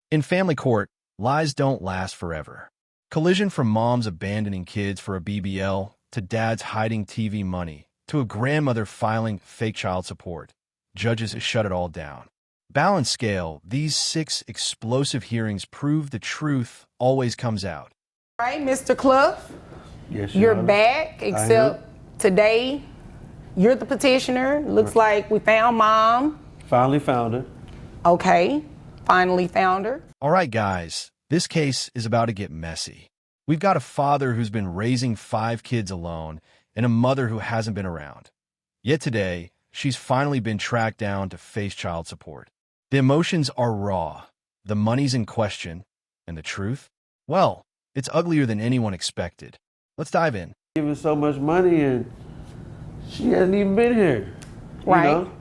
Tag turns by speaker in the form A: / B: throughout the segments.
A: In family court, lies don't last forever. Collision from moms abandoning kids for a BBL, to dads hiding TV money, to a grandmother filing fake child support. Judges shut it all down. Balance scale, these 6 explosive hearings prove the truth always comes out.
B: All right, Mr. Clough,
C: Yes,
B: you're
C: Honor.
B: back, except today you're the petitioner. Looks like we found mom.
C: Finally found her.
B: Okay, finally found her.
A: All right, guys, this case is about to get messy. We've got a father who's been raising 5 kids alone and a mother who hasn't been around. Yet today, she's finally been tracked down to face child support. The emotions are raw, the money's in question, and the truth? Well, it's uglier than anyone expected. Let's dive in.
C: Giving so much money and she hasn't even been here.
B: Right.
C: You know?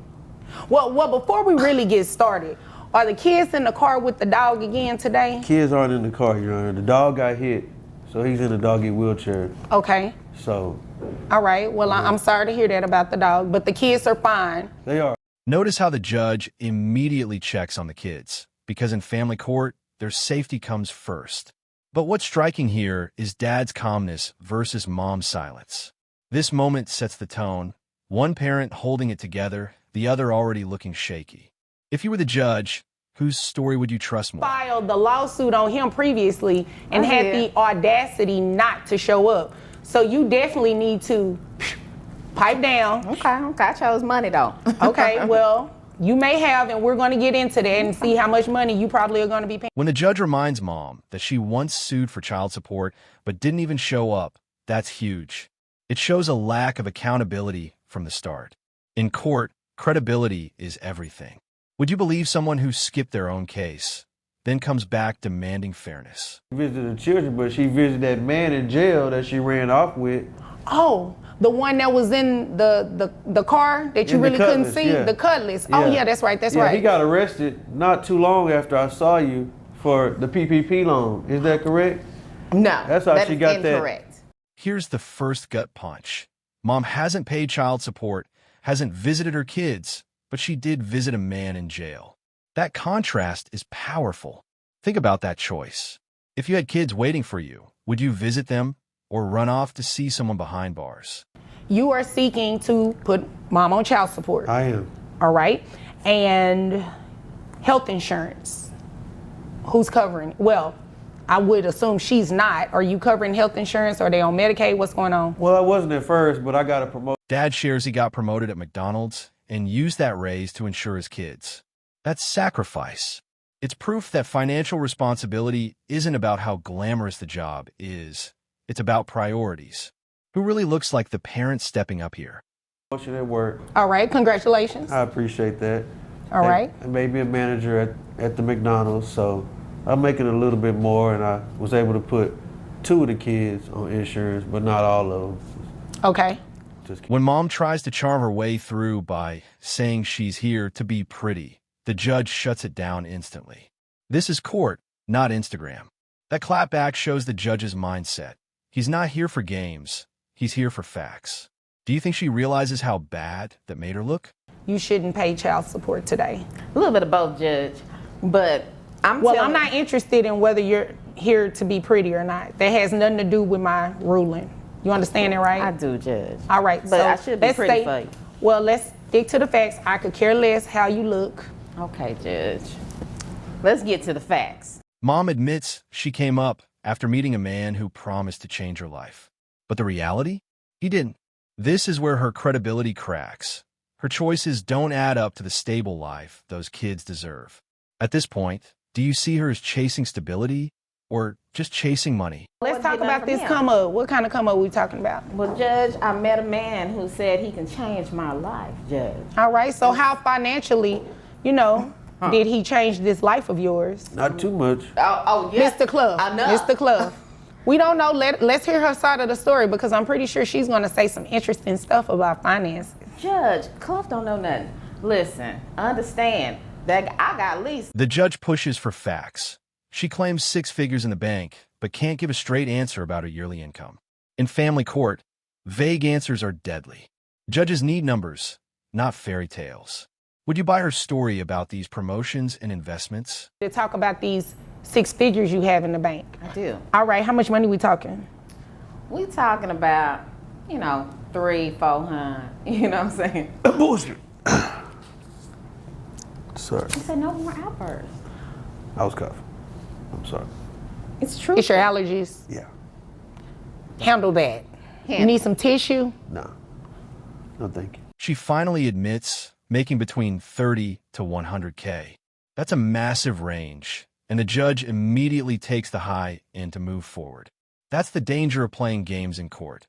B: Well, before we really get started, are the kids in the car with the dog again today?
C: Kids aren't in the car, Your Honor. The dog got hit, so he's in a doggy wheelchair.
B: Okay.
C: So.
B: All right. Well, I'm sorry to hear that about the dog, but the kids are fine.
C: They are.
A: Notice how the judge immediately checks on the kids, because in family court, their safety comes first. But what's striking here is dad's calmness versus mom's silence. This moment sets the tone, one parent holding it together, the other already looking shaky. If you were the judge, whose story would you trust more?
B: Filed the lawsuit on him previously and had the audacity not to show up. So you definitely need to pipe down.
D: Okay, I chose money though.
B: Okay, well, you may have, and we're going to get into that and see how much money you probably are going to be paying.
A: When the judge reminds mom that she once sued for child support but didn't even show up, that's huge. It shows a lack of accountability from the start. In court, credibility is everything. Would you believe someone who skipped their own case, then comes back demanding fairness?
C: She visited the children, but she visited that man in jail that she ran off with.
B: Oh, the one that was in the car that you
C: In the
B: really couldn't
C: Cutlass,
B: see?
C: yeah.
B: The Cutlass. Oh, yeah, that's right,
C: He
B: right.
C: got arrested not too long after I saw you for the PPP loan. Is that correct?
D: No,
C: That's how she got that.
D: incorrect.
A: Here's the first gut punch. Mom hasn't paid child support, hasn't visited her kids, but she did visit a man in jail. That contrast is powerful. Think about that choice. If you had kids waiting for you, would you visit them or run off to see someone behind bars?
B: You are seeking to put mom on child support.
C: I am.
B: All right. And health insurance. Who's covering? Well, I would assume she's not. Are you covering health insurance? Are they on Medicaid? What's going on?
C: Well, I wasn't at first, but I got a promotion.
A: Dad shares he got promoted at McDonald's and used that raise to insure his kids. That's sacrifice. It's proof that financial responsibility isn't about how glamorous the job is. It's about priorities. Who really looks like the parent stepping up here?
C: At work.
B: All right. Congratulations.
C: I appreciate that.
B: All right.
C: I may be a manager at the McDonald's, so I'm making a little bit more, and I was able to put 2 of the kids on insurance, but not all of them.
B: Okay.
A: When mom tries to charm her way through by saying she's here to be pretty, the judge shuts it down instantly. This is court, not Instagram. That clapback shows the judge's mindset. He's not here for games. He's here for facts. Do you think she realizes how bad that made her look?
B: You shouldn't pay child support today.
D: A little bit of both, Judge. But I'm
B: not interested in whether you're here to be pretty or not. That has nothing to do with my ruling. You understand it, right?
D: I do, Judge.
B: All right.
D: But
B: so
D: I should be pretty for you.
B: Well, let's stick to the facts. I could care less how you look.
D: Okay, Judge. Let's get to the facts.
A: Mom admits she came up after meeting a man who promised to change her life. But the reality? He didn't. This is where her credibility cracks. Her choices don't add up to the stable life those kids deserve. At this point, do you see her as chasing stability or just chasing money?
B: Let's talk about this come up. What kind of come up we talking about?
D: Well, Judge, I met a man who said he can change my life, Judge.
B: All right. So how financially, did he change this life of yours?
C: Not too much.
D: Oh, yeah.
B: Mr. Clough.
D: I know.
B: Mr. Clough. We don't know. Let's hear her side of the story because I'm pretty sure she's going to say some interesting stuff about finances.
D: Judge, Clough don't know nothing. Listen, understand that I got at least.
A: The judge pushes for facts. She claims 6 figures in the bank, but can't give a straight answer about her yearly income. In family court, vague answers are deadly. Judges need numbers, not fairy tales. Would you buy her story about these promotions and investments?
B: To talk about these 6 figures you have in the bank.
D: I do.
B: All right, how much money we talking?
D: We talking about, 300-400. You know what I'm saying?
C: Bullshit. Sorry.
D: I said no more outbursts.
C: I was coughing. I'm sorry.
D: It's true.
B: It's your allergies.
C: Yeah.
B: Handle that. You need some tissue?
C: No. No, thank you.
A: She finally admits making between 30 to 100K. That's a massive range, and the judge immediately takes the high end to move forward. That's the danger of playing games in court.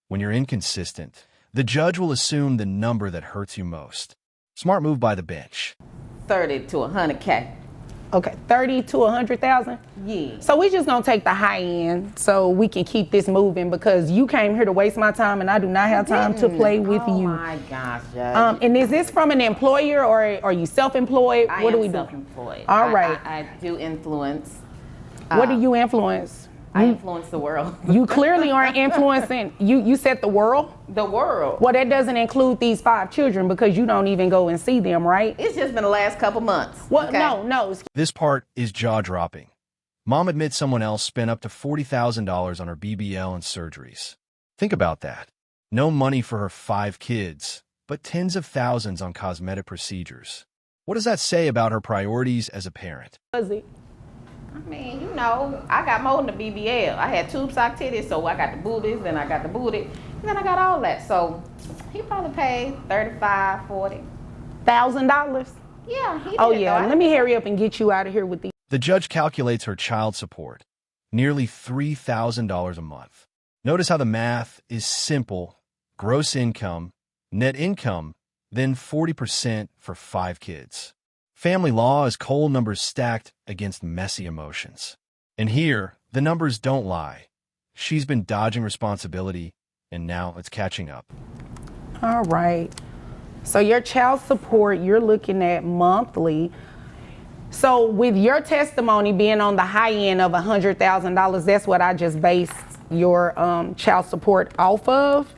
A: When you're inconsistent, the judge will assume the number that hurts you most. Smart move by the bench.
D: 30 to 100K.
B: Okay, 30 to 100,000?
D: Yeah.
B: So we just gonna take the high end so we can keep this moving because you came here to waste my time and I do not have time to play with you.
D: Oh my gosh, Judge.
B: And is this from an employer or are you self-employed?
D: I
B: what do
D: am
B: we do?
D: self-employed.
B: All right.
D: I do influence.
B: What do you influence?
D: I influence the world.
B: You clearly aren't influencing. You said the world?
D: The world.
B: Well, that doesn't include these 5 children because you don't even go and see them, right?
D: It's just been the last couple months.
B: Well,
D: okay?
B: no.
A: This part is jaw-dropping. Mom admits someone else spent up to $40,000 on her BBL and surgeries. Think about that. No money for her 5 kids, but tens of thousands on cosmetic procedures. What does that say about her priorities as a parent?
B: Was it?
D: I mean, I got more than the BBL. I had tube sock titties, so I got the boobies, then I got the booty, and then I got all that. So he probably paid $35, $40.
B: $1,000?
D: Yeah, he did.
B: Oh, yeah. Let me hurry up and get you out of here with these.
A: The judge calculates her child support, nearly $3,000 a month. Notice how the math is simple. Gross income, net income, then 40% for 5 kids. Family law is cold numbers stacked against messy emotions. And here, the numbers don't lie. She's been dodging responsibility, and now it's catching up.
B: All right. So your child support, you're looking at monthly. So with your testimony being on the high end of $100,000, that's what I just based your child support off of.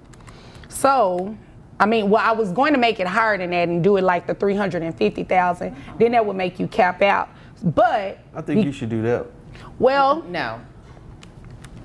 B: So, I was going to make it higher than that and do it like the $350,000. Then that would make you cap out. But
C: I think you should do that.
B: well,
D: No.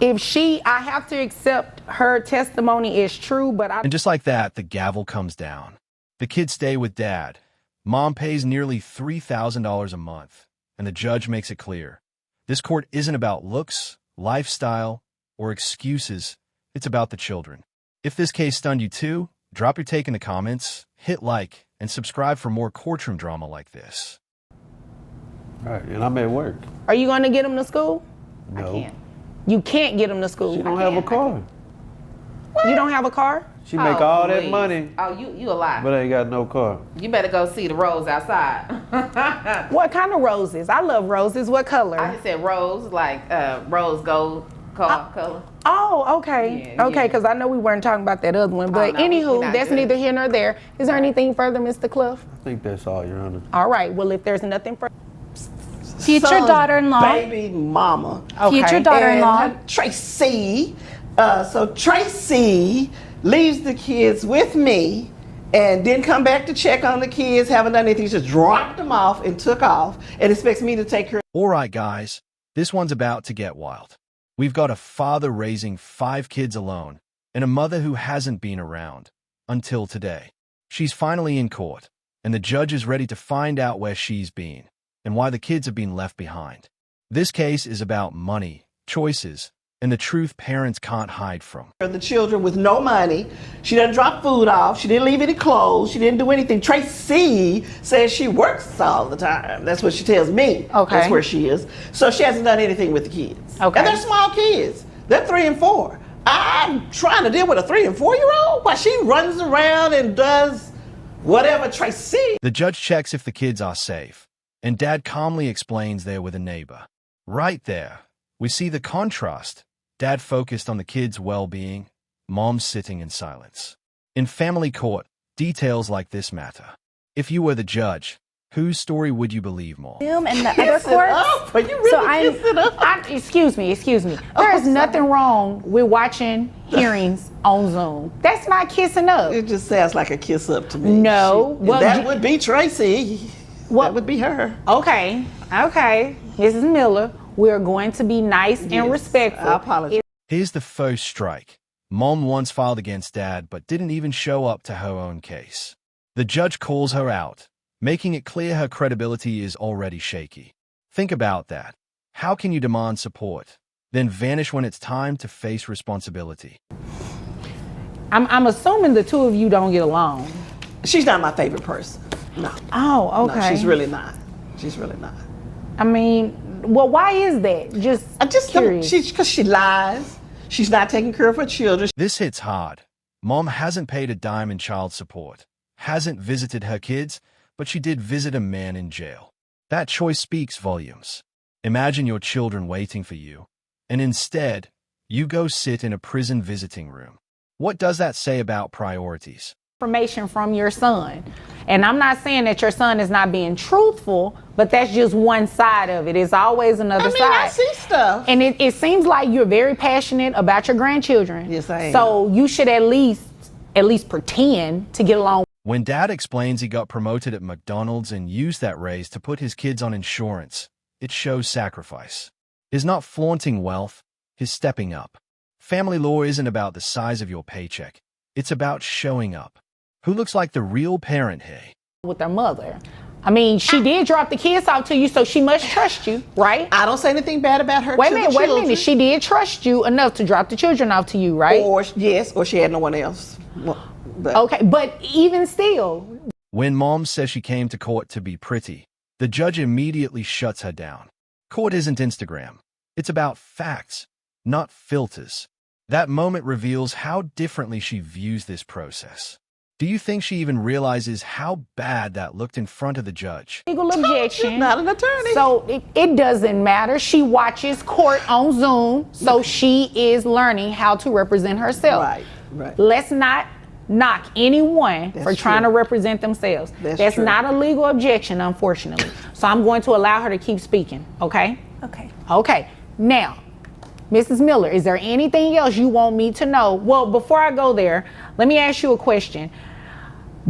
B: I have to accept her testimony is true, but
A: And just like that, the gavel comes down. The kids stay with dad. Mom pays nearly $3,000 a month, and the judge makes it clear. This court isn't about looks, lifestyle, or excuses. It's about the children. If this case stunned you too, drop your take in the comments, hit like, and subscribe for more courtroom drama like this.
C: All right, and I'm at work.
B: are you going to get them to school?
C: No.
D: I can't.
B: You can't get them to school.
C: She don't have a car.
B: You don't have a car?
C: She make all that
D: please.
C: money,
D: Oh, you a lie.
C: but ain't got no car.
D: You better go see the rose outside.
B: What kind of roses? I love roses. What color?
D: I just said rose, like rose gold color.
B: Oh, okay.
D: Yeah,
B: Okay,
D: yeah.
B: because I know we weren't talking about that other one. But
D: no, we're
B: anywho,
D: not
B: that's
D: good.
B: neither here nor there. Is there anything further, Mr. Cliff?
C: I think that's all, Your Honor.
B: All right. Well, if there's nothing further.
E: Future
F: son's
E: daughter-in-law.
F: baby mama.
E: Future
B: Okay.
E: daughter-in-law.
F: And Tracy. So Tracy leaves the kids with me and didn't come back to check on the kids, haven't done anything, just dropped them off and took off and expects me to take her.
A: All right, guys, this one's about to get wild. We've got a father raising 5 kids alone and a mother who hasn't been around until today. She's finally in court, and the judge is ready to find out where she's been and why the kids have been left behind. This case is about money, choices, and the truth parents can't hide from.
F: The children with no money. She didn't drop food off. She didn't leave any clothes. She didn't do anything. Tracy says she works all the time. That's what she tells me.
B: Okay.
F: That's where she is. So she hasn't done anything with the kids.
B: Okay.
F: And they're small kids. They're 3 and 4. I'm trying to deal with a 3 and 4-year-old while she runs around and does whatever Tracy.
A: The judge checks if the kids are safe, and Dad calmly explains they're with a neighbor. Right there, we see the contrast. Dad focused on the kids' well-being, Mom sitting in silence. In family court, details like this matter. If you were the judge, Whose story would you believe more?
E: Zoom and the other courts.
F: Are you really kissing up?
B: Excuse me. There is nothing wrong with watching hearings on Zoom. That's not kissing up.
F: It just sounds like a kiss up to me.
B: No.
F: Well, that would be Tracy. That would be her.
B: Okay. Mrs. Miller, we're going to be nice and respectful.
F: I apologize.
A: Here's the first strike. Mom once filed against Dad, but didn't even show up to her own case. The judge calls her out, making it clear her credibility is already shaky. Think about that. How can you demand support, then vanish when it's time to face responsibility?
B: I'm assuming the two of you don't get along.
F: She's not my favorite person. No.
B: Oh, okay.
F: No, she's really not.
B: I mean, well, why is that?
F: I just
B: curious.
F: Because she lies. She's not taking care of her children.
A: This hits hard. Mom hasn't paid a dime in child support, hasn't visited her kids, but she did visit a man in jail. That choice speaks volumes. Imagine your children waiting for you, and instead, you go sit in a prison visiting room. What does that say about priorities?
B: Information from your son. And I'm not saying that your son is not being truthful, but that's just one side of it. It's always another side.
F: I see stuff.
B: And it seems like you're very passionate about your grandchildren.
F: Yes, I am.
B: So you should at least pretend to get along.
A: When Dad explains he got promoted at McDonald's and used that raise to put his kids on insurance, it shows sacrifice. He's not flaunting wealth, he's stepping up. Family law isn't about the size of your paycheck. It's about showing up. Who looks like the real parent here?
B: With their mother. I mean, she did drop the kids off to you, so she must trust you, right?
F: I don't say anything bad about her.
B: Wait a minute. She did trust you enough to drop the children off to you, right?
F: Or she had no one else.
B: Okay, but even still.
A: When Mom says she came to court to be pretty, the judge immediately shuts her down. Court isn't Instagram. It's about facts, not filters. That moment reveals how differently she views this process. Do you think she even realizes how bad that looked in front of the judge?
B: Legal objection.
F: She's not an attorney.
B: So it doesn't matter. She watches court on Zoom, so she is learning how to represent herself.
F: Right.
B: Let's not knock anyone for trying to represent themselves. That's not a legal objection, unfortunately. So I'm going to allow her to keep speaking, okay? Okay. Now, Mrs. Miller, is there anything else you want me to know? Well, before I go there, let me ask you a question.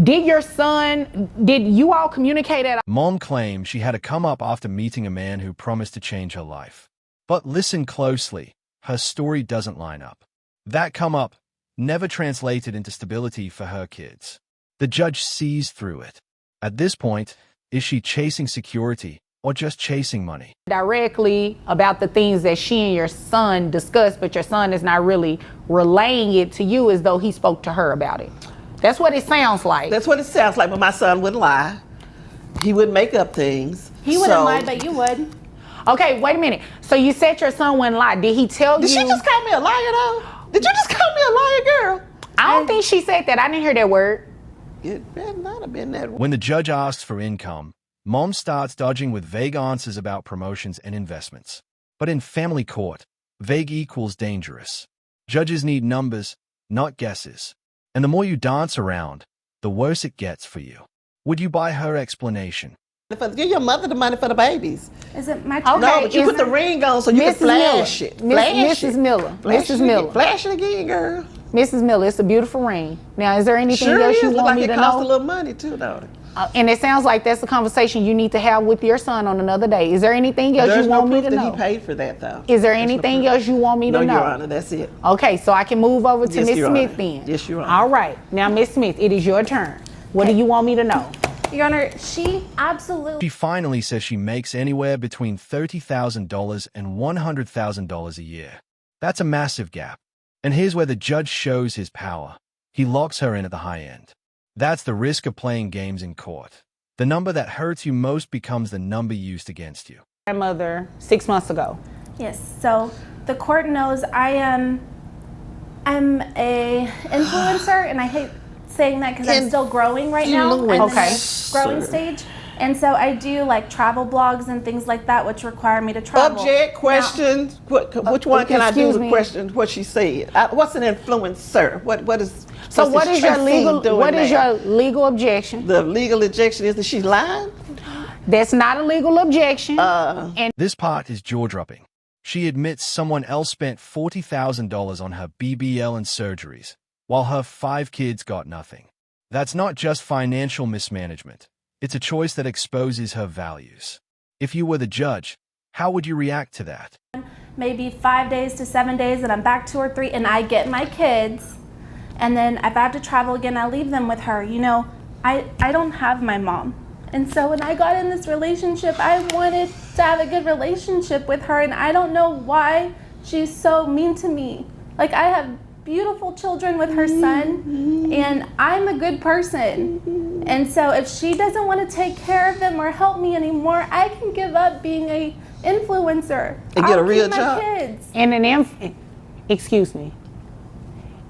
B: Did you all communicate at all?
A: Mom claims she had to come up after meeting a man who promised to change her life. But listen closely, her story doesn't line up. That come up never translated into stability for her kids. The judge sees through it. At this point, is she chasing security or just chasing money?
B: Directly about the things that she and your son discussed, but your son is not really relaying it to you as though he spoke to her about it. That's what it sounds like.
F: That's what it sounds like, but my son wouldn't lie. He wouldn't make up things.
E: He wouldn't lie, but you would.
B: Okay, wait a minute. So you said your son wouldn't lie. Did he tell you?
F: Did she just call me a liar, though? Did you just call me a liar, girl?
B: I don't think she said that. I didn't hear that word.
F: It better not have been that word.
A: When the judge asks for income, Mom starts dodging with vague answers about promotions and investments. But in family court, vague equals dangerous. Judges need numbers, not guesses. And the more you dance around, the worse it gets for you. Would you buy her explanation?
F: Give your mother the money for the babies.
E: Is it my turn?
F: No, but you put the ring on so you can flash it.
B: Mrs. Miller. Mrs. Miller.
F: Flash it again, girl.
B: Mrs. Miller, it's a beautiful ring. Now, is there anything
F: Sure
B: else
F: is.
B: you
F: Look
B: want
F: like
B: me to
F: it costs a
B: know?
F: little money too, don't it?
B: And it sounds like that's a conversation you need to have with your son on another day. Is there anything else you want me to know?
F: There's no proof that he paid for that, though.
B: Is there anything else you want me to know?
F: No, Your Honor, that's it.
B: Okay, so I can move over to
F: Yes,
B: Miss
F: Your
B: Smith
F: Honor.
B: then.
F: Yes, Your Honor.
B: All right. Now, Miss Smith, it is your turn. What do you want me to know?
E: Your Honor, she absolutely...
A: She finally says she makes anywhere between $30,000 and $100,000 a year. That's a massive gap. And here's where the judge shows his power. He locks her in at the high end. That's the risk of playing games in court. The number that hurts you most becomes the number used against you.
B: Grandmother 6 months ago.
E: Yes, so the court knows I'm a influencer, and I hate saying that because I'm still growing right now. I'm in the growing stage. And so I do like travel blogs and things like that, which require me to travel.
F: Object, question. Which one can I do the question? What she said. What's an influencer? What is?
B: So what is your legal? What is your legal objection?
F: The legal objection is that she's lying.
B: That's not a legal objection. And
A: This part is jaw-dropping. She admits someone else spent $40,000 on her BBL and surgeries, while her 5 kids got nothing. That's not just financial mismanagement. It's a choice that exposes her values. If you were the judge, how would you react to that?
E: Maybe 5 days to 7 days and I'm back 2 or 3 and I get my kids. And then if I have to travel again, I leave them with her. You know, I don't have my mom. And so when I got in this relationship, I wanted to have a good relationship with her, and I don't know why she's so mean to me. Like, I have beautiful children with her son, and I'm a good person. And so if she doesn't want to take care of them or help me anymore, I can give up being a influencer.
F: And get a
E: I'll
F: real
E: keep
F: job.
E: my kids.
B: and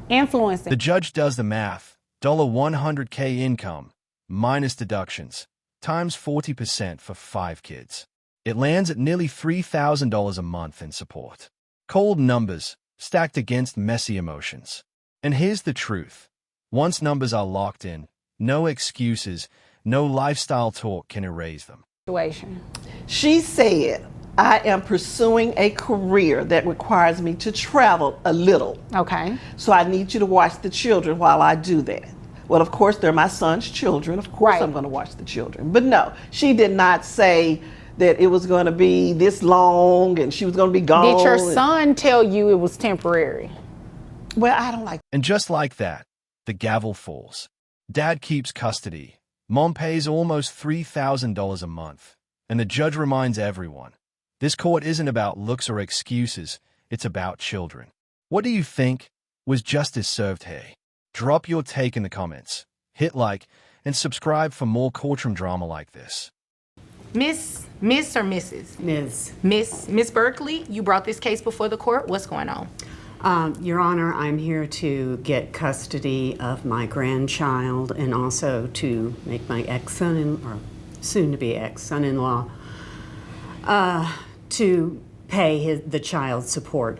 B: influencing.
A: The judge does the math. $100K income, minus deductions, times 40% for 5 kids. It lands at nearly $3,000 a month in support. Cold numbers, stacked against messy emotions. And here's the truth. Once numbers are locked in, no excuses, no lifestyle talk can erase them.
B: Situation.
F: She said, I am pursuing a career that requires me to travel a little.
B: Okay.
F: So I need you to watch the children while I do that. Well, of course, they're my son's children. Of course,
B: Right.
F: I'm going to watch the children. But no, she did not say that it was going to be this long and she was going to be gone.
B: Did your son tell you it was temporary?
F: Well, I don't like.
A: And just like that, the gavel falls. Dad keeps custody. Mom pays almost $3,000 a month. And the judge reminds everyone, this court isn't about looks or excuses, it's about children. What do you think? Was justice served here? Drop your take in the comments, hit like, and subscribe for more courtroom drama like this.
G: Miss or Mrs.?
H: Ms.
G: Miss Berkeley, you brought this case before the court. What's going on?
H: Your Honor, I'm here to get custody of my grandchild and also to make my ex-son, or soon-to-be ex-son-in-law, to pay the child support.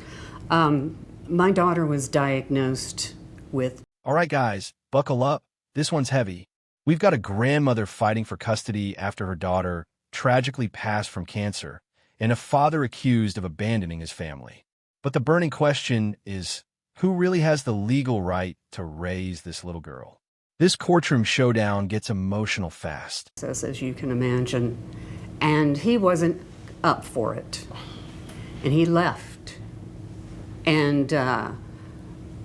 H: My daughter was diagnosed with...
A: All right, guys, buckle up. This one's heavy. We've got a grandmother fighting for custody after her daughter tragically passed from cancer, and a father accused of abandoning his family. But the burning question is, who really has the legal right to raise this little girl? This courtroom showdown gets emotional fast.
H: As you can imagine, and he wasn't up for it, and he left. And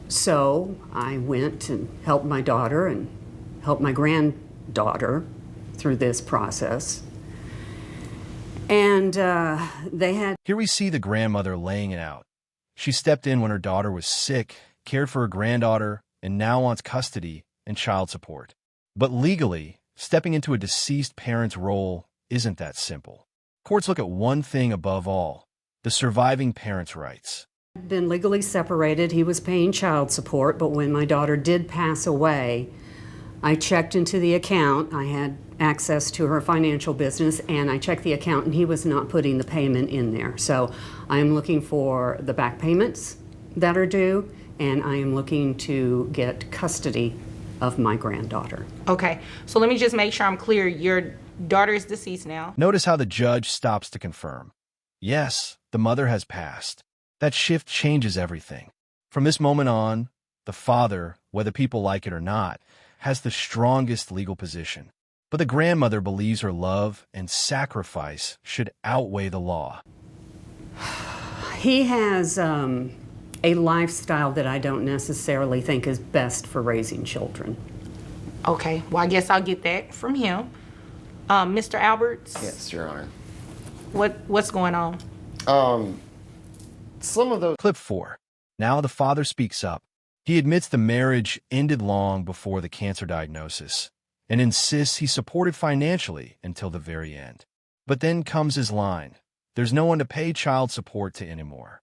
H: so I went and helped my daughter and helped my granddaughter through this process. And they had...
A: Here we see the grandmother laying it out. She stepped in when her daughter was sick, cared for her granddaughter, and now wants custody and child support. But legally, stepping into a deceased parent's role isn't that simple. Courts look at one thing above all, the surviving parent's rights.
H: Been legally separated. He was paying child support, but when my daughter did pass away, I checked into the account. I had access to her financial business, and I checked the account, and he was not putting the payment in there. So I am looking for the back payments that are due, and I am looking to get custody of my granddaughter.
G: Okay, so let me just make sure I'm clear. Your daughter is deceased now.
A: Notice how the judge stops to confirm. Yes, the mother has passed. That shift changes everything. From this moment on, the father, whether people like it or not, has the strongest legal position. But the grandmother believes her love and sacrifice should outweigh the law.
H: He has a lifestyle that I don't necessarily think is best for raising children.
G: Okay, well, I guess I'll get that from him. Mr. Alberts?
I: Yes, Your Honor.
G: What's going on?
I: Some of those...
A: Clip 4. Now the father speaks up. He admits the marriage ended long before the cancer diagnosis and insists he supported financially until the very end. But then comes his line. There's no one to pay child support to anymore.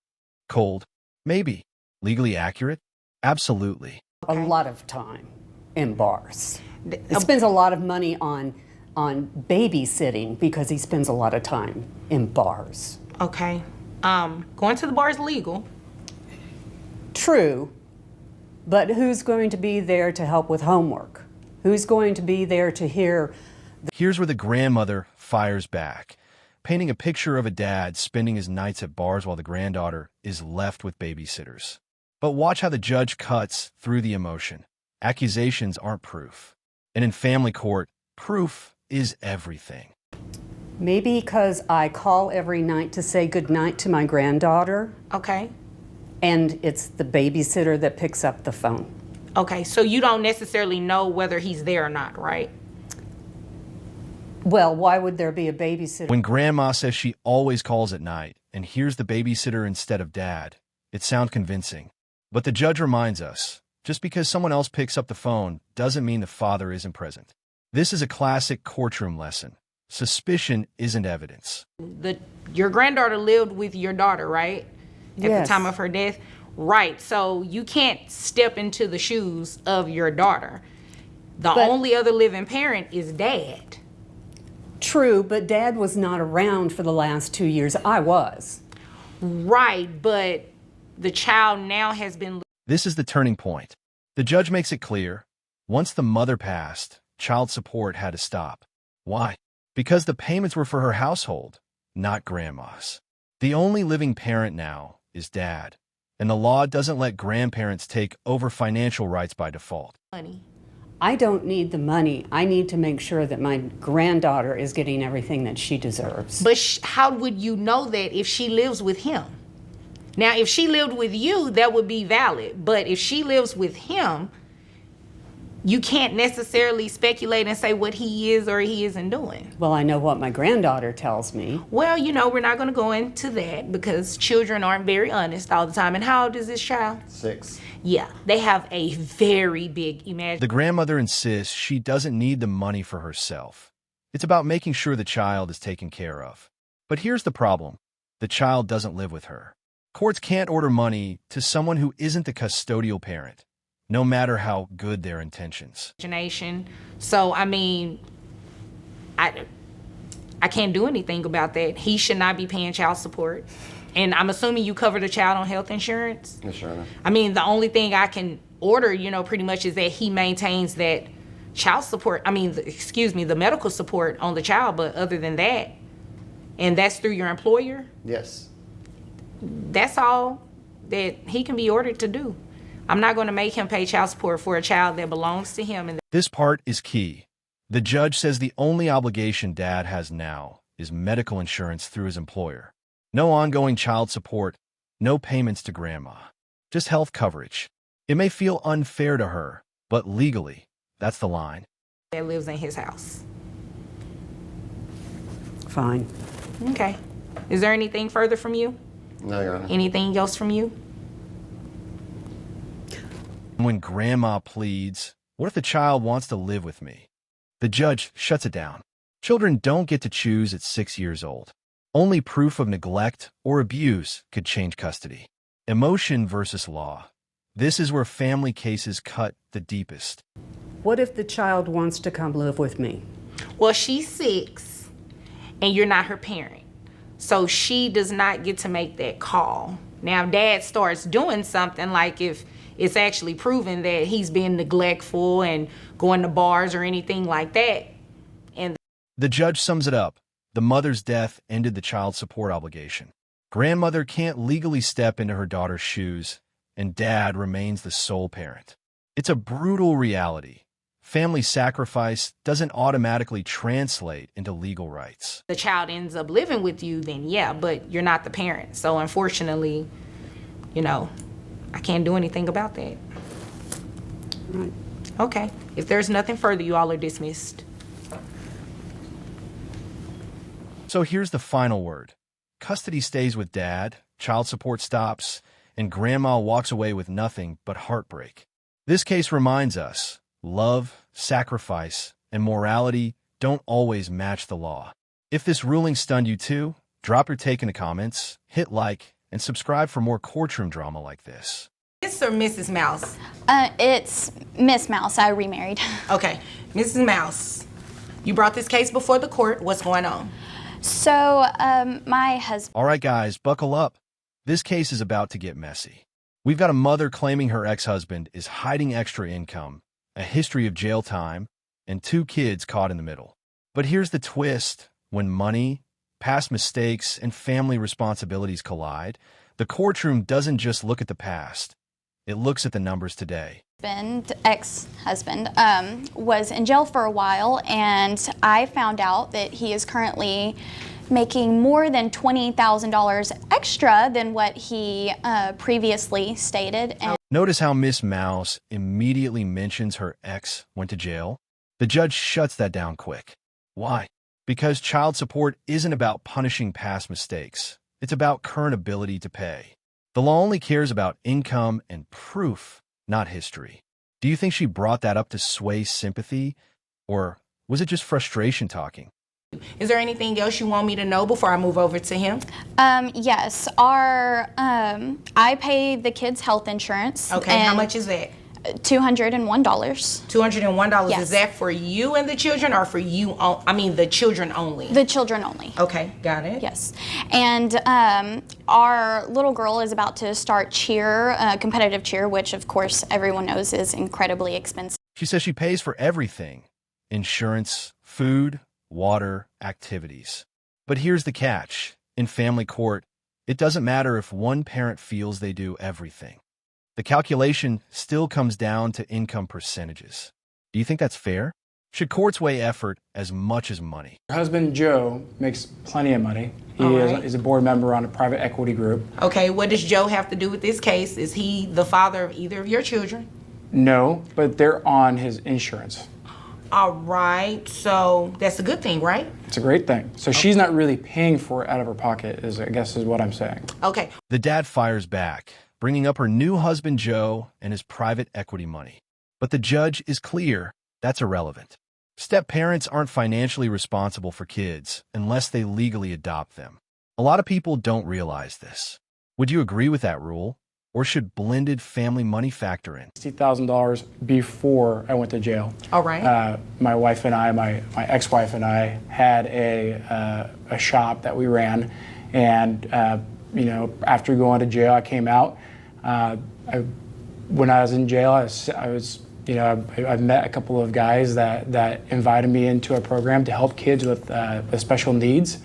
A: Cold? Maybe. Legally accurate? Absolutely.
H: A lot of time in bars. He spends a lot of money on babysitting because he spends a lot of time in bars.
G: Okay. Going to the bar is legal.
H: True, but who's going to be there to help with homework? Who's going to be there to hear
A: Here's where the grandmother fires back, painting a picture of a dad spending his nights at bars while the granddaughter is left with babysitters. But watch how the judge cuts through the emotion. Accusations aren't proof. And in family court, proof is everything.
H: Maybe because I call every night to say goodnight to my granddaughter,
G: Okay.
H: and it's the babysitter that picks up the phone.
G: Okay, so you don't necessarily know whether he's there or not, right?
H: Well, why would there be a babysitter?
A: When grandma says she always calls at night and hears the babysitter instead of dad, it sounds convincing. But the judge reminds us, just because someone else picks up the phone doesn't mean the father isn't present. This is a classic courtroom lesson. Suspicion isn't evidence.
G: Your granddaughter lived with your daughter, right? At
H: Yes.
G: the time of her death? Right, so you can't step into the shoes of your daughter. The
H: But-
G: only other living parent is dad.
H: True, but Dad was not around for the last 2 years. I was.
G: Right, but the child now has been.
A: This is the turning point. The judge makes it clear, once the mother passed, child support had to stop. Why? Because the payments were for her household, not grandma's. The only living parent now is dad, and the law doesn't let grandparents take over financial rights by default.
G: Money.
H: I don't need the money. I need to make sure that my granddaughter is getting everything that she deserves.
G: But how would you know that if she lives with him? Now, if she lived with you, that would be valid. But if she lives with him, you can't necessarily speculate and say what he is or he isn't doing.
H: Well, I know what my granddaughter tells me.
G: Well, we're not going to go into that because children aren't very honest all the time. And how old is this child?
I: 6.
G: Yeah, they have a very big imagination.
A: The grandmother insists she doesn't need the money for herself. It's about making sure the child is taken care of. But here's the problem. The child doesn't live with her. Courts can't order money to someone who isn't the custodial parent, no matter how good their intentions.
G: So, I can't do anything about that. He should not be paying child support. And I'm assuming you cover the child on health insurance?
I: Yes, Your Honor.
G: The only thing I can order, pretty much is that he maintains that child support, the medical support on the child, but other than that, and that's through your employer,
I: Yes.
G: that's all that he can be ordered to do. I'm not going to make him pay child support for a child that belongs to him. And
A: This part is key. The judge says the only obligation dad has now is medical insurance through his employer. No ongoing child support, no payments to grandma, just health coverage. It may feel unfair to her, but legally, that's the line.
G: that lives in his house.
H: Fine.
G: Okay. Is there anything further from you?
I: No, Your Honor.
G: Anything else from you?
A: When grandma pleads, what if the child wants to live with me? The judge shuts it down. Children don't get to choose at 6 years old. Only proof of neglect or abuse could change custody. Emotion versus law. This is where family cases cut the deepest.
H: What if the child wants to come live with me?
G: Well, she's 6 and you're not her parent. So she does not get to make that call. Now, dad starts doing something, like if it's actually proven that he's being neglectful and going to bars or anything like that. And
A: The judge sums it up. The mother's death ended the child support obligation. Grandmother can't legally step into her daughter's shoes, and dad remains the sole parent. It's a brutal reality. Family sacrifice doesn't automatically translate into legal rights.
G: the child ends up living with you, then yeah, but you're not the parent. So unfortunately, I can't do anything about that.
H: Right.
G: Okay. If there's nothing further, you all are dismissed.
A: So here's the final word. Custody stays with dad, child support stops, and grandma walks away with nothing but heartbreak. This case reminds us, love, sacrifice, and morality don't always match the law. If this ruling stunned you too, drop your take in the comments, hit like, and subscribe for more courtroom drama like this.
G: Miss or Mrs. Mouse?
J: It's Miss Mouse. I remarried.
G: Okay. Mrs. Mouse, you brought this case before the court. What's going on?
J: So, my husband.
A: All right, guys, buckle up. This case is about to get messy. We've got a mother claiming her ex-husband is hiding extra income, a history of jail time, and 2 kids caught in the middle. But here's the twist. When money, past mistakes, and family responsibilities collide, the courtroom doesn't just look at the past. It looks at the numbers today.
J: Ex-husband, was in jail for a while, and I found out that he is currently making more than $20,000 extra than what he previously stated. And
A: Notice how Miss Mouse immediately mentions her ex went to jail. The judge shuts that down quick. Why? Because child support isn't about punishing past mistakes. It's about current ability to pay. The law only cares about income and proof, not history. Do you think she brought that up to sway sympathy, or was it just frustration talking?
G: Is there anything else you want me to know before I move over to him?
J: yes, I pay the kids' health insurance.
G: Okay, how much is that?
J: $201.
G: $201.
J: Yes.
G: Is that for you and the children, or for you? The children only.
J: The children only.
G: Okay, got it.
J: Yes. And our little girl is about to start cheer, competitive cheer, which of course everyone knows is incredibly expensive.
A: She says she pays for everything: insurance, food, water, activities. But here's the catch. In family court, it doesn't matter if one parent feels they do everything. The calculation still comes down to income percentages. Do you think that's fair? Should courts weigh effort as much as money?
I: Her husband, Joe, makes plenty of money. He is a board member on a private equity group.
G: Okay, what does Joe have to do with this case? Is he the father of either of your children?
I: No, but they're on his insurance.
G: All right, so that's a good thing, right?
I: It's a great thing. So she's not really paying for it out of her pocket, I guess is what I'm saying.
G: Okay.
A: The dad fires back, bringing up her new husband, Joe, and his private equity money. But the judge is clear that's irrelevant. Step-parents aren't financially responsible for kids unless they legally adopt them. A lot of people don't realize this. Would you agree with that rule? Or should blended family money factor in?
I: $60,000 before I went to jail.
G: All right.
I: My wife and I, my ex-wife and I, had a shop that we ran, and after going to jail, I came out. When I was in jail, I met a couple of guys that invited me into a program to help kids with special needs.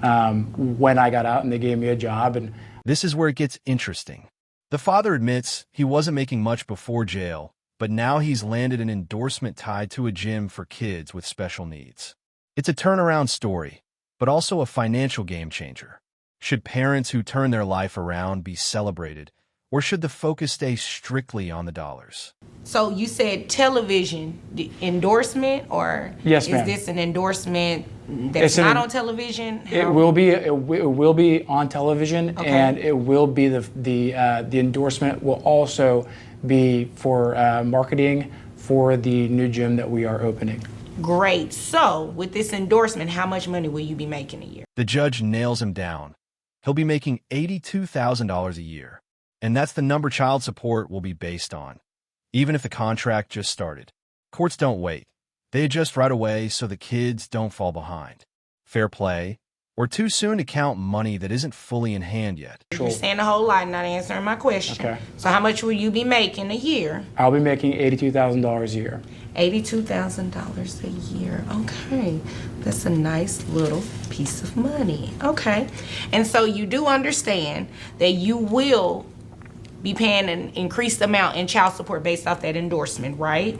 I: When I got out, and they gave me a job. And
A: this is where it gets interesting. The father admits he wasn't making much before jail, but now he's landed an endorsement tied to a gym for kids with special needs. It's a turnaround story, but also a financial game changer. Should parents who turn their life around be celebrated, or should the focus stay strictly on the dollars?
G: So you said television endorsement, or
I: yes,
G: is
I: ma'am.
G: this an endorsement that's not on television?
I: It will be on television,
G: Okay.
I: and it will be the endorsement will also be for marketing for the new gym that we are opening.
G: Great. So with this endorsement, how much money will you be making a year?
A: The judge nails him down. He'll be making $82,000 a year. And that's the number child support will be based on, even if the contract just started. Courts don't wait. They adjust right away so the kids don't fall behind. Fair play, or too soon to count money that isn't fully in hand yet.
G: You're saying a whole lot and not answering my question.
I: Okay.
G: So how much will you be making a year?
I: I'll be making $82,000 a year.
G: $82,000 a year. Okay. That's a nice little piece of money. Okay. And so you do understand that you will be paying an increased amount in child support based off that endorsement, right?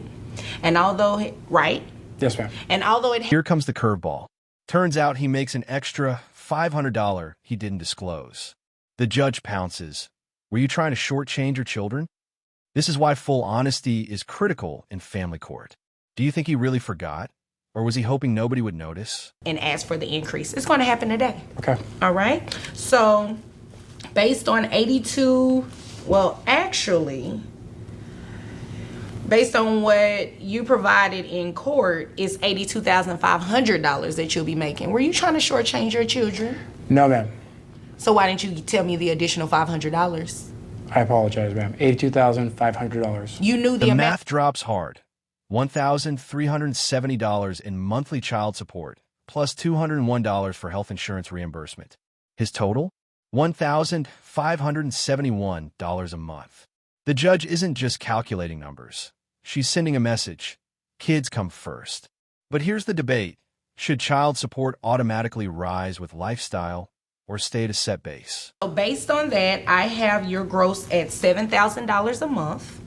G: And although, right?
I: Yes, ma'am.
G: And although it
A: Here comes the curveball. Turns out he makes an extra $500 he didn't disclose. The judge pounces. Were you trying to shortchange your children? This is why full honesty is critical in family court. Do you think he really forgot? Or was he hoping nobody would notice?
G: and ask for the increase. It's going to happen today.
I: Okay.
G: All right. So based on 82, well, actually, based on what you provided in court, it's $82,500 that you'll be making. Were you trying to shortchange your children?
I: No, ma'am.
G: So why didn't you tell me the additional $500?
I: I apologize, ma'am. $82,500.
G: You knew the
A: The
G: amount.
A: math drops hard. $1,370 in monthly child support, plus $201 for health insurance reimbursement. His total? $1,571 a month. The judge isn't just calculating numbers. She's sending a message. Kids come first. But here's the debate. Should child support automatically rise with lifestyle or stay at a set base?
G: So based on that, I have your gross at $7,000 a month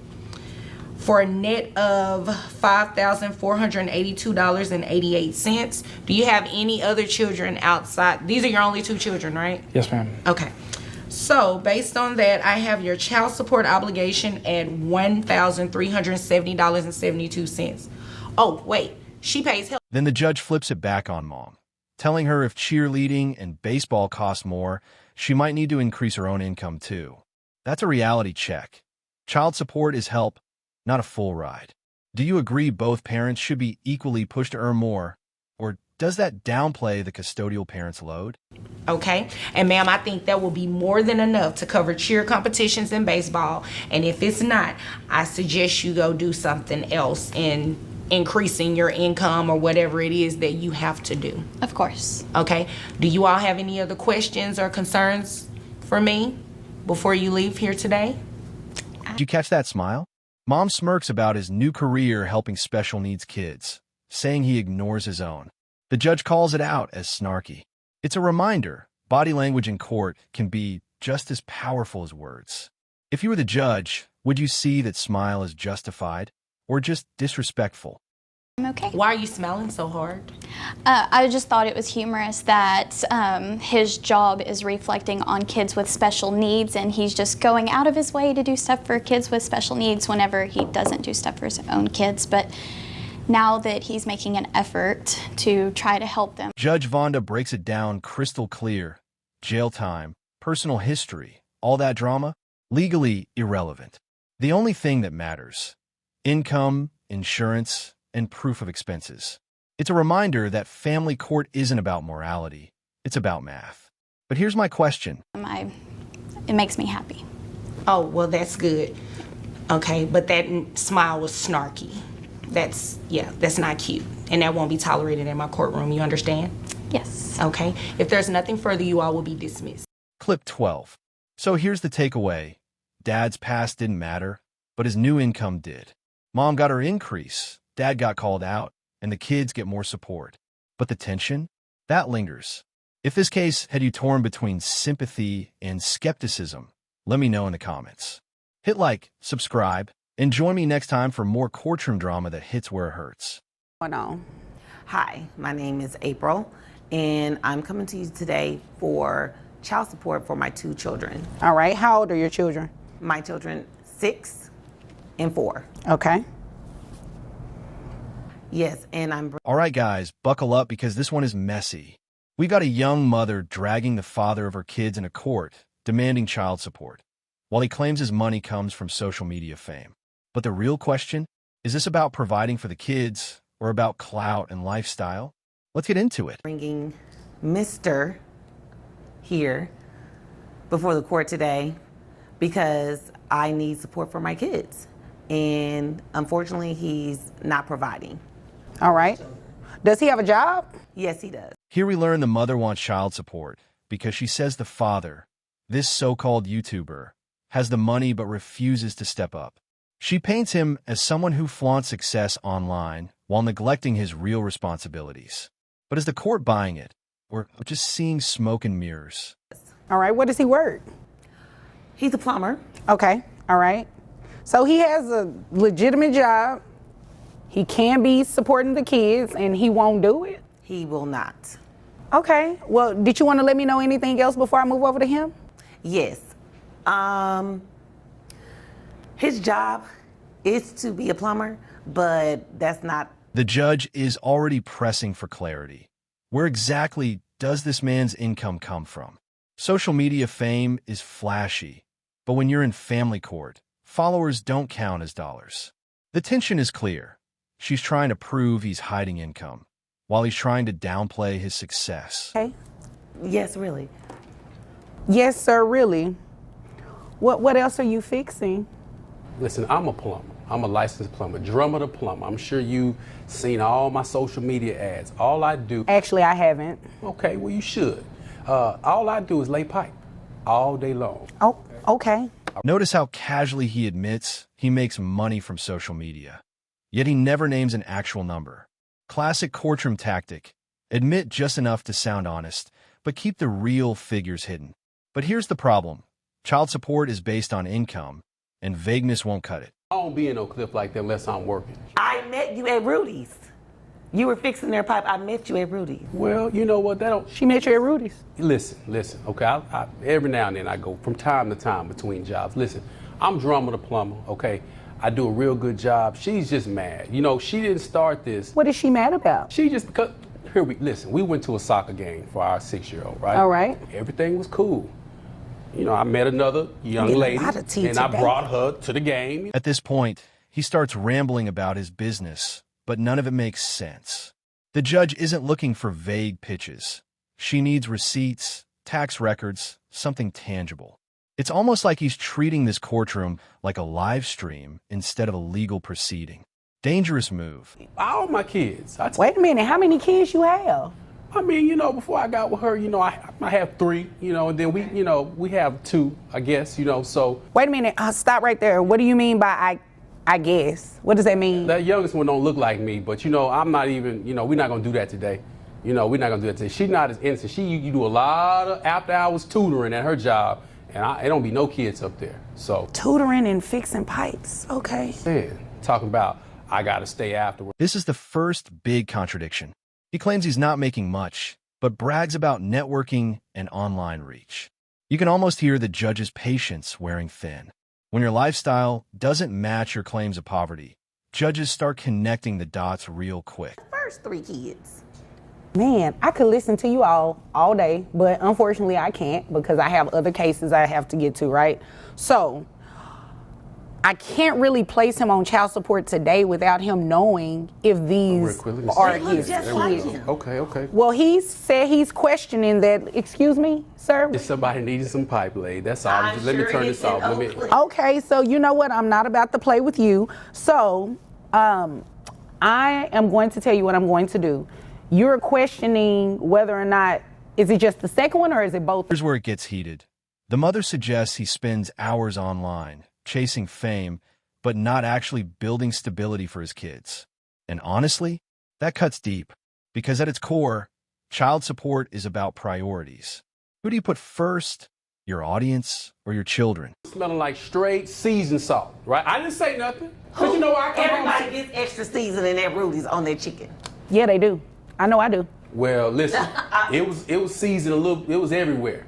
G: for a net of $5,482.88. Do you have any other children outside? These are your only 2 children, right?
I: Yes, ma'am.
G: Okay. So based on that, I have your child support obligation at $1,370.72. Oh, wait. She pays help.
A: Then the judge flips it back on Mom, telling her if cheerleading and baseball cost more, she might need to increase her own income too. That's a reality check. Child support is help, not a full ride. Do you agree both parents should be equally pushed to earn more, or does that downplay the custodial parent's load?
G: Okay, and ma'am, I think that will be more than enough to cover cheer competitions and baseball. And if it's not, I suggest you go do something else in increasing your income or whatever it is that you have to do.
J: Of course.
G: Okay, do you all have any other questions or concerns for me before you leave here today?
A: Did you catch that smile? Mom smirks about his new career helping special needs kids, saying he ignores his own. The judge calls it out as snarky. It's a reminder, body language in court can be just as powerful as words. If you were the judge, would you see that smile is justified or just disrespectful?
J: I'm okay.
G: Why are you smiling so hard?
J: I just thought it was humorous that his job is reflecting on kids with special needs, and he's just going out of his way to do stuff for kids with special needs whenever he doesn't do stuff for his own kids. But now that he's making an effort to try to help them.
A: Judge Vonda breaks it down crystal clear. Jail time, personal history, all that drama, legally irrelevant. The only thing that matters, income, insurance, and proof of expenses. It's a reminder that family court isn't about morality, it's about math. But here's my question.
J: It makes me happy.
G: Oh, well, that's good. Okay, but that smile was snarky. That's not cute. And that won't be tolerated in my courtroom, you understand?
J: Yes.
G: Okay, if there's nothing further, you all will be dismissed.
A: Clip 12. So here's the takeaway. Dad's past didn't matter, but his new income did. Mom got her increase, Dad got called out, and the kids get more support. But the tension? That lingers. If this case had you torn between sympathy and skepticism, let me know in the comments. Hit like, subscribe, and join me next time for more courtroom drama that hits where it hurts.
K: Going on. Hi, my name is April, and I'm coming to you today for child support for my 2 children.
B: All right, how old are your children?
K: My children, 6 and 4.
B: Okay.
K: Yes, and I'm...
A: All right, guys, buckle up because this one is messy. We got a young mother dragging the father of her kids into court, demanding child support, while he claims his money comes from social media fame. But the real question, is this about providing for the kids or about clout and lifestyle? Let's get into it.
K: Bringing Mr. here before the court today because I need support for my kids. And unfortunately, he's not providing.
B: All right. Does he have a job?
K: Yes, he does.
A: Here we learn the mother wants child support because she says the father, this so-called YouTuber, has the money but refuses to step up. She paints him as someone who flaunts success online while neglecting his real responsibilities. But is the court buying it, or just seeing smoke and mirrors?
B: All right, what does he work?
K: He's a plumber.
B: Okay, all right. So he has a legitimate job. He can be supporting the kids, and he won't do it?
K: He will not.
B: Okay, well, did you want to let me know anything else before I move over to him?
K: Yes. His job is to be a plumber, but that's not...
A: The judge is already pressing for clarity. Where exactly does this man's income come from? Social media fame is flashy, but when you're in family court, followers don't count as dollars. The tension is clear. She's trying to prove he's hiding income, while he's trying to downplay his success.
B: Okay.
K: Yes, really.
B: Yes, sir, really. What else are you fixing?
L: Listen, I'm a plumber. I'm a licensed plumber, drummer the plumber. I'm sure you've seen all my social media ads. All I do...
B: Actually, I haven't.
L: Okay, well, you should. All I do is lay pipe all day long.
B: Oh, okay.
A: Notice how casually he admits he makes money from social media, yet he never names an actual number. Classic courtroom tactic, Admit just enough to sound honest, but keep the real figures hidden. But here's the problem. Child support is based on income, and vagueness won't cut it.
L: I don't be in no clip like that unless I'm working.
F: I met you at Rudy's. You were fixing their pipe. I met you at Rudy's.
L: Well, you know what? That don't.
B: She met you at Rudy's.
L: Listen. Okay, I every now and then I go from time to time between jobs. Listen, I'm drummer the plumber. Okay, I do a real good job. She's just mad. You know, she didn't start this.
B: What is she mad about?
L: She just because. Listen. We went to a soccer game for our 6-year-old, right?
B: All right.
L: Everything was cool. You know, I met another young lady, and I brought her to the game.
A: At this point, he starts rambling about his business, but none of it makes sense. The judge isn't looking for vague pitches. She needs receipts, tax records, something tangible. It's almost like he's treating this courtroom like a live stream instead of a legal proceeding. Dangerous move.
L: All my kids.
B: Wait a minute, how many kids you have?
L: I mean, you know, before I got with her, you know, I have 3, you know, and then we have 2, I guess, you know, so.
B: Wait a minute, stop right there. What do you mean by I guess? What does that mean?
L: That youngest one don't look like me, but, you know, I'm not even, you know, we're not going to do that today. You know, we're not going to do that today. She's not as innocent. You do a lot of after-hours tutoring at her job, and it don't be no kids up there, so.
B: Tutoring and fixing pipes, okay.
L: Yeah, talking about I got to stay afterwards.
A: This is the first big contradiction. He claims he's not making much, but brags about networking and online reach. You can almost hear the judge's patience wearing thin. When your lifestyle doesn't match your claims of poverty, judges start connecting the dots real quick.
F: First 3 kids.
B: Man, I could listen to you all day, but unfortunately I can't because I have other cases I have to get to, right? So, I can't really place him on child support today without him knowing if these are his kids.
L: Okay.
B: Well, he said he's questioning that. Excuse me, sir?
L: If somebody needed some pipe laid, that's all. Just let me turn this off.
B: Okay, so you know what? I'm not about to play with you. So, I am going to tell you what I'm going to do. You're questioning whether or not, is it just the second one or is it both?
A: Here's where it gets heated. The mother suggests he spends hours online, chasing fame, but not actually building stability for his kids. And honestly, that cuts deep, because at its core, child support is about priorities. Who do you put first, your audience or your children?
L: Smelling like straight seasoned salt, right? I didn't say nothing, because you know I come
F: Everybody gets extra seasoning at Rudy's on their chicken.
B: Yeah, they do. I know I do.
L: Well, listen, it was seasoned a little, it was everywhere.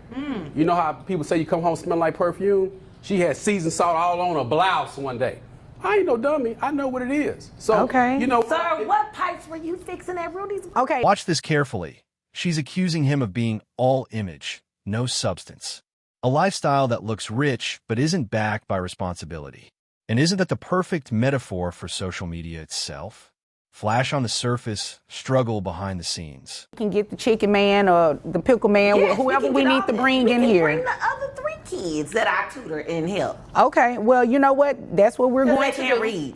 L: You know how people say you come home smelling like perfume? She had seasoned salt all on her blouse one day. I ain't no dummy. I know what it is. So,
B: okay.
L: You know.
F: Sir, what pipes were you fixing at Rudy's?
B: Okay.
A: Watch this carefully. She's accusing him of being all image, no substance. A lifestyle that looks rich but isn't backed by responsibility. And isn't that the perfect metaphor for social media itself? Flash on the surface, struggle behind the scenes.
B: We can get the chicken man or the pickle man,
F: Yes,
B: whoever we need to bring in here.
F: Bring the other 3 kids that I tutor and help.
B: Okay, well, you know what? That's what we're going to do.
F: They can't read.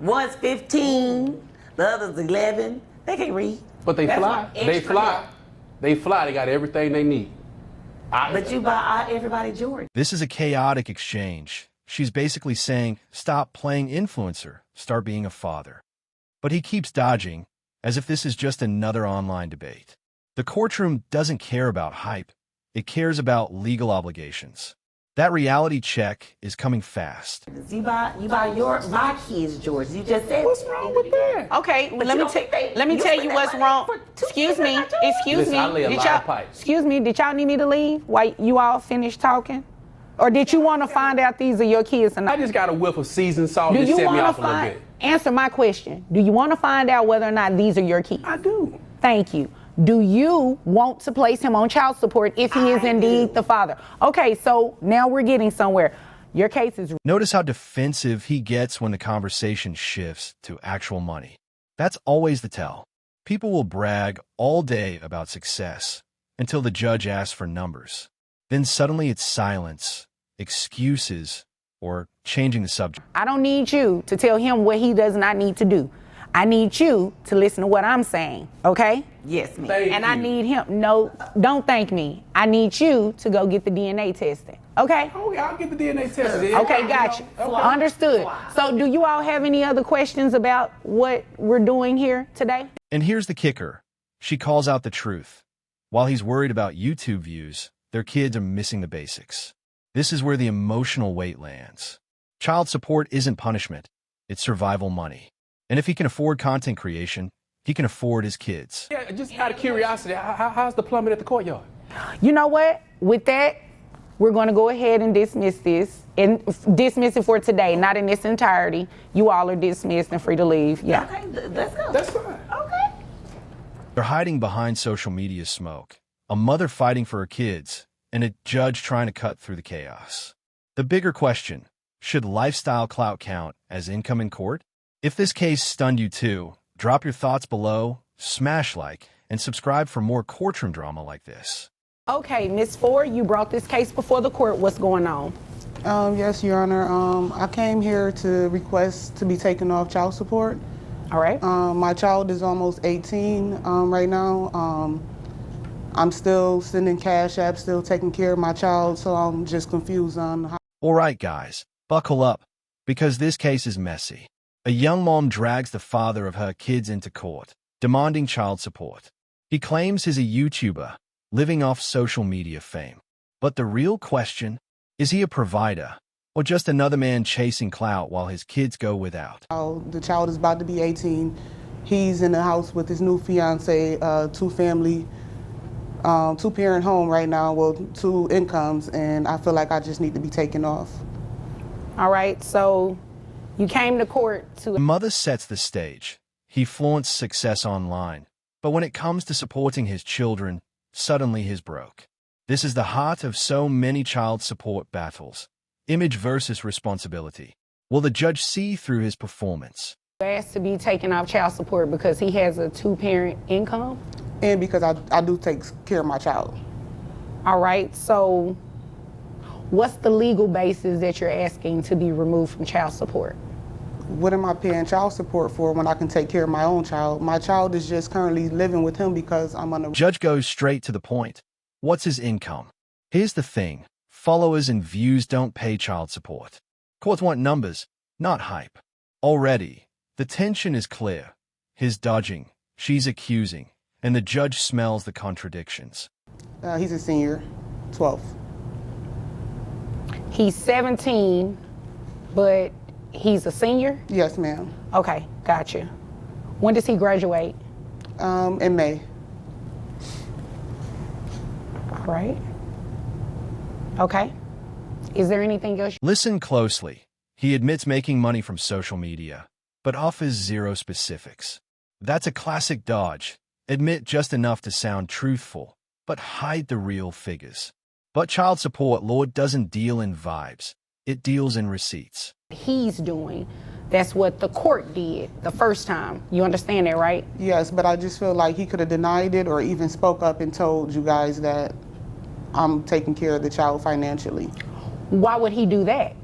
F: One's 15, the other's 11. They can't read.
L: But they fly. They fly. They fly. They got everything they need.
F: But you buy everybody Jordan.
A: This is a chaotic exchange. She's basically saying, stop playing influencer, start being a father. But he keeps dodging, as if this is just another online debate. The courtroom doesn't care about hype. It cares about legal obligations. That reality check is coming fast.
F: You buy my kids, George. You just said.
L: What's wrong with that?
B: Okay, but let me tell you what's wrong. Excuse me.
L: Listen, I lay a lot of pipes.
B: Excuse me. Did y'all need me to leave while you all finished talking? Or did you want to find out these are your kids or not?
L: I just got a whiff of seasoned salt that set me off a little bit.
B: Answer my question. Do you want to find out whether or not these are your kids?
L: I do.
B: Thank you. Do you want to place him on child support if he is indeed the father? Okay, so now we're getting somewhere. Your case is...
A: Notice how defensive he gets when the conversation shifts to actual money. That's always the tell. People will brag all day about success until the judge asks for numbers. Then suddenly it's silence, excuses, or changing the subject.
B: I don't need you to tell him what he does not need to do. I need you to listen to what I'm saying, okay?
F: Yes, ma'am.
L: Thank
B: and
L: you.
B: I need him. No, don't thank me. I need you to go get the DNA testing, okay?
L: Oh, yeah, I'll get the DNA tested.
B: Okay, got you.
L: Okay.
B: Understood. So do you all have any other questions about what we're doing here today?
A: And here's the kicker. She calls out the truth. While he's worried about YouTube views, their kids are missing the basics. This is where the emotional weight lands. Child support isn't punishment, it's survival money. And if he can afford content creation, he can afford his kids.
L: Yeah, just out of curiosity, how's the plumbing at the courtyard?
B: You know what? With that, we're going to go ahead and dismiss this and dismiss it for today, not in its entirety. You all are dismissed and free to leave. Yeah.
F: Okay, let's go.
L: That's fine.
F: Okay.
A: They're hiding behind social media smoke, a mother fighting for her kids, and a judge trying to cut through the chaos. The bigger question, should lifestyle clout count as income in court? If this case stunned you too, drop your thoughts below, smash like, and subscribe for more courtroom drama like this.
B: Okay, Ms. Ford, you brought this case before the court. What's going on?
M: Yes, Your Honor. I came here to request to be taken off child support.
B: All right.
M: My child is almost 18 right now. I'm still sending cash apps, still taking care of my child, so I'm just confused on how.
A: All right, guys, buckle up, because this case is messy. A young mom drags the father of her kids into court, demanding child support. He claims he's a YouTuber, living off social media fame. But the real question, is he a provider, or just another man chasing clout while his kids go without?
M: The child is about to be 18. He's in the house with his new fiance, two-parent home right now, well, 2 incomes, and I feel like I just need to be taken off.
B: All right, so you came to court to...
A: The mother sets the stage. He flaunts success online, but when it comes to supporting his children, suddenly he's broke. This is the heart of so many child support battles. Image versus responsibility. Will the judge see through his performance?
B: Asked to be taken off child support because he has a 2-parent income?
M: And because I do take care of my child.
B: All right, so what's the legal basis that you're asking to be removed from child support?
M: What am I paying child support for when I can take care of my own child? My child is just currently living with him because I'm on a...
A: Judge goes straight to the point. What's his income? Here's the thing. Followers and views don't pay child support. Courts want numbers, not hype. Already, the tension is clear. He's dodging, she's accusing, and the judge smells the contradictions.
M: He's a senior, 12.
B: He's 17, but he's a senior?
M: Yes, ma'am.
B: Okay, gotcha. When does he graduate?
M: In May.
B: All right. Okay. Is there anything else?
A: Listen closely. He admits making money from social media, but offers zero specifics. That's a classic dodge. Admit just enough to sound truthful, but hide the real figures. But child support law doesn't deal in vibes. It deals in receipts.
B: He's doing. That's what the court did the first time. You understand that, right?
M: Yes, but I just feel like he could have denied it or even spoke up and told you guys that I'm taking care of the child financially.
B: Why would he do that?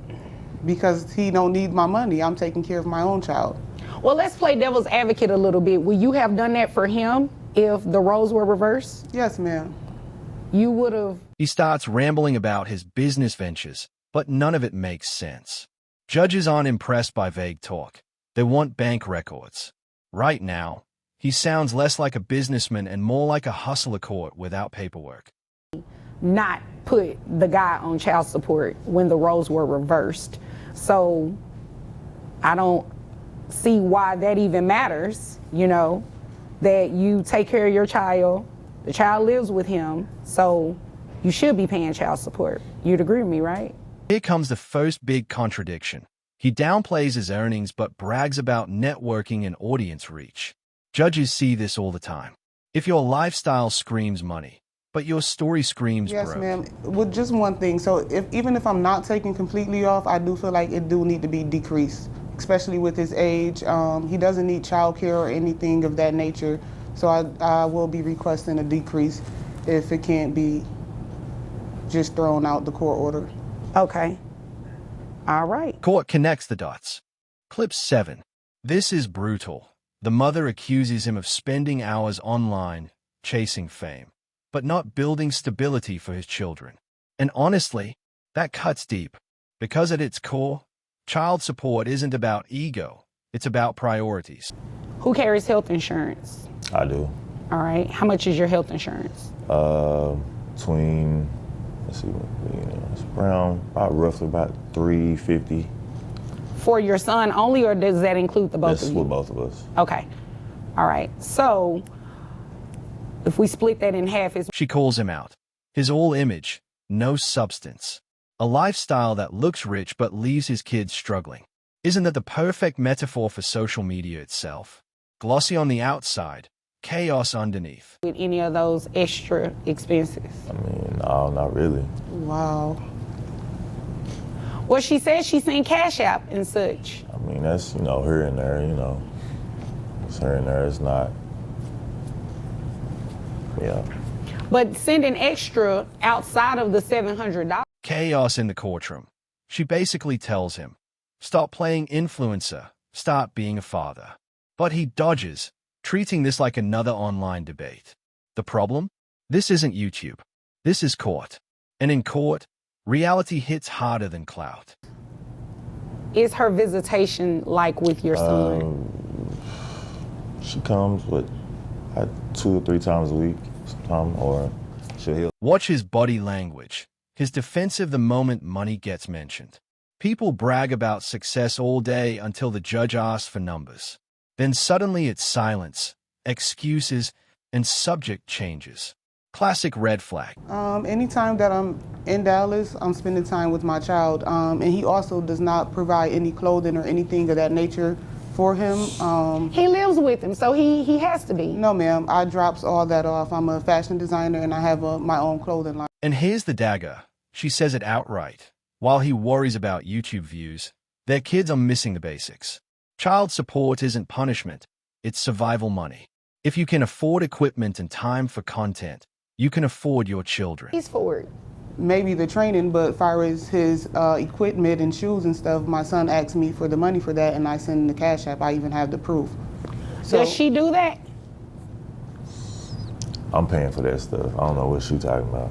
M: Because he don't need my money. I'm taking care of my own child.
B: Well, let's play devil's advocate a little bit. Would you have done that for him if the roles were reversed?
M: Yes, ma'am.
B: You would have.
A: He starts rambling about his business ventures, but none of it makes sense. Judges aren't impressed by vague talk. They want bank records. Right now, he sounds less like a businessman and more like a hustler court without paperwork.
B: Not put the guy on child support when the roles were reversed. So I don't see why that even matters, you know, that you take care of your child, the child lives with him, so you should be paying child support. You'd agree with me, right?
A: Here comes the first big contradiction. He downplays his earnings but brags about networking and audience reach. Judges see this all the time. If your lifestyle screams money, but your story screams
M: yes,
A: broke.
M: ma'am. With just one thing, so even if I'm not taking completely off, I do feel like it do need to be decreased, especially with his age. He doesn't need childcare or anything of that nature, so I will be requesting a decrease if it can't be just thrown out the court order.
B: Okay. All right.
A: Court connects the dots. Clip 7. This is brutal. The mother accuses him of spending hours online, chasing fame, but not building stability for his children. And honestly, that cuts deep, because at its core, child support isn't about ego, it's about priorities.
B: Who carries health insurance?
N: I do.
B: All right. How much is your health insurance?
N: Between, let's see, it's around about roughly about $350.
B: For your son only, or does that include the both
N: That's
B: of you?
N: for both of us.
B: Okay. All right. So if we split that in half, it's
A: She calls him out. His all image, no substance. A lifestyle that looks rich but leaves his kids struggling. Isn't that the perfect metaphor for social media itself? Glossy on the outside, chaos underneath.
B: with any of those extra expenses.
N: I mean, no, not really.
M: Wow.
B: Well, she says she's seen Cash App and such.
N: I mean, that's, here and there, It's here and there. It's not, yeah.
B: But sending extra outside of the $700.
A: Chaos in the courtroom. She basically tells him, stop playing influencer, start being a father. But he dodges, treating this like another online debate. The problem? This isn't YouTube. This is court. And in court, reality hits harder than clout.
B: Is her visitation like with your son?
N: She comes, 2 or 3 times a week, sometime, or she'll heal.
A: Watch his body language. His defensive the moment money gets mentioned. People brag about success all day until the judge asks for numbers. Then suddenly it's silence, excuses, and subject changes. Classic red flag.
M: Anytime that I'm in Dallas, I'm spending time with my child. And he also does not provide any clothing or anything of that nature for him.
B: He lives with him, so he has to be.
M: No, ma'am. I drops all that off. I'm a fashion designer and I have my own clothing line.
A: And here's the dagger. She says it outright. While he worries about YouTube views, their kids are missing the basics. Child support isn't punishment, it's survival money. If you can afford equipment and time for content, you can afford your children.
B: He's forward.
M: Maybe the training, but as far as his equipment and shoes and stuff, my son asked me for the money for that and I send him the Cash App. I even have the proof. So,
B: Does she do that?
N: I'm paying for that stuff. I don't know what she's talking about.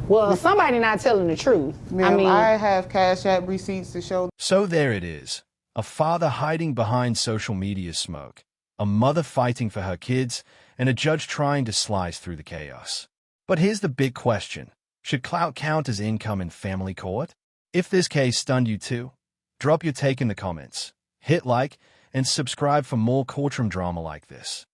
B: Well, somebody not telling the truth.
M: ma'am, I have Cash App receipts to show.
A: So there it is. A father hiding behind social media smoke, a mother fighting for her kids, and a judge trying to slice through the chaos. But here's the big question. Should clout count as income in family court? If this case stunned you too, drop your take in the comments, hit like, and subscribe for more courtroom drama like this.